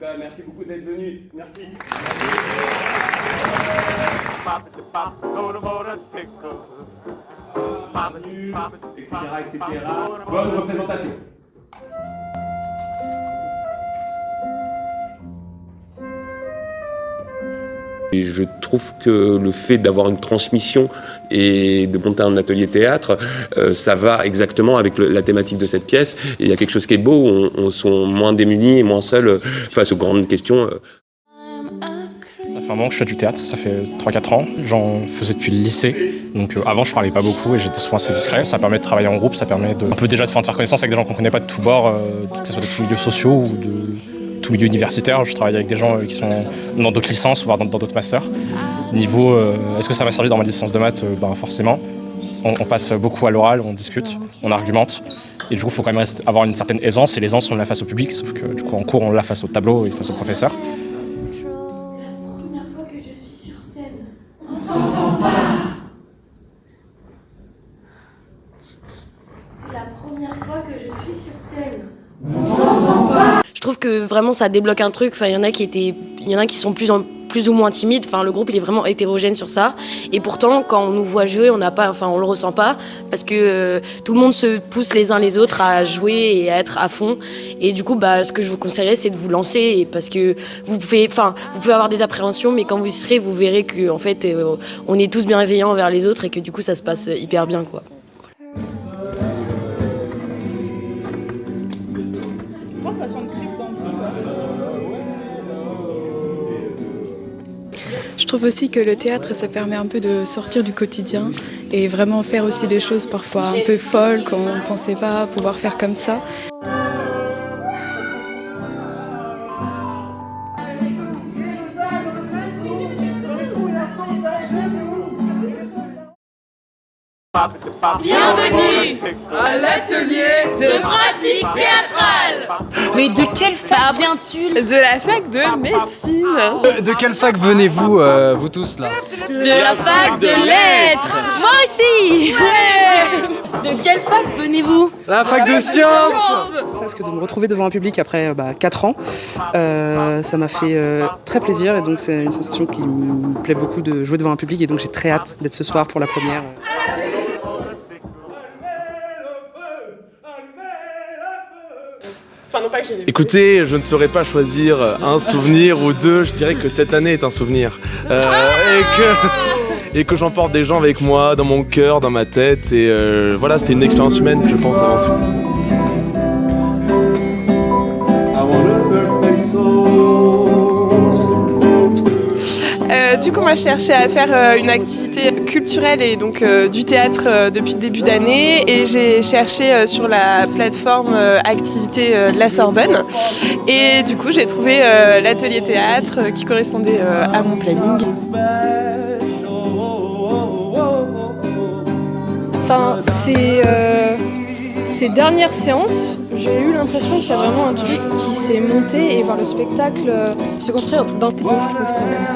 cas, merci beaucoup d'être venus. Merci. Etc. Bonne représentation. Et je trouve que le fait d'avoir une transmission et de monter un atelier théâtre, ça va exactement avec la thématique de cette pièce. Et il y a quelque chose qui est beau, on sont moins démunis et moins seuls face aux grandes questions. Ça fait un moment que je fais du théâtre, ça fait 3-4 ans. J'en faisais depuis le lycée. Donc avant, je parlais pas beaucoup et j'étais souvent assez discret. Ça permet de travailler en groupe, ça permet un peu déjà de faire connaissance avec des gens qu'on connaît pas de tous bords, que ce soit de tous milieux sociaux ou de tout milieu universitaire. Je travaille avec des gens qui sont dans d'autres licences, voire dans d'autres masters. Niveau, est-ce que ça m'a servi dans ma licence de maths? Forcément. On passe beaucoup à l'oral, on discute, on argumente. Et du coup, il faut quand même avoir une certaine aisance. Et l'aisance, on l'a face au public, sauf que du coup, en cours, on l'a face au tableau et face au professeur. C'est la première fois que je suis sur scène. On t'entend pas. Je trouve que vraiment ça débloque un truc. Enfin, il y en a qui sont plus ou moins timides. Enfin, le groupe il est vraiment hétérogène sur ça. Et pourtant, quand on nous voit jouer, on le ressent pas parce que tout le monde se pousse les uns les autres à jouer et à être à fond. Et du coup, ce que je vous conseillerais, c'est de vous lancer parce que vous pouvez avoir des appréhensions, mais quand vous y serez, vous verrez que en fait, on est tous bienveillants envers les autres et que du coup, ça se passe hyper bien, quoi. Je trouve aussi que le théâtre, ça permet un peu de sortir du quotidien et vraiment faire aussi des choses parfois un peu folles qu'on ne pensait pas pouvoir faire comme ça. Bienvenue à l'atelier de pratique théâtrale. Mais de quelle fac viens-tu? De la fac de médecine. De quelle fac venez-vous, vous tous là? De la fac de lettres. Moi aussi. Ouais. De quelle fac venez-vous? La fac de sciences. Parce que de me retrouver devant un public après 4 ans, ça m'a fait très plaisir et donc c'est une sensation qui me plaît beaucoup de jouer devant un public et donc j'ai très hâte d'être ce soir pour la première. Écoutez, je ne saurais pas choisir un souvenir ou deux, je dirais que cette année est un souvenir. Et que j'emporte des gens avec moi, dans mon cœur, dans ma tête. Et voilà, c'était une expérience humaine, je pense, avant tout. Du coup, moi, je cherchais à faire une activité culturelle et donc du théâtre depuis le début d'année. Et j'ai cherché sur la plateforme activité de la Sorbonne. Et du coup, j'ai trouvé l'atelier théâtre qui correspondait à mon planning. Enfin, ces dernières séances, j'ai eu l'impression qu'il y a vraiment un truc qui s'est monté et voir le spectacle se construire d'un step, je trouve quand même.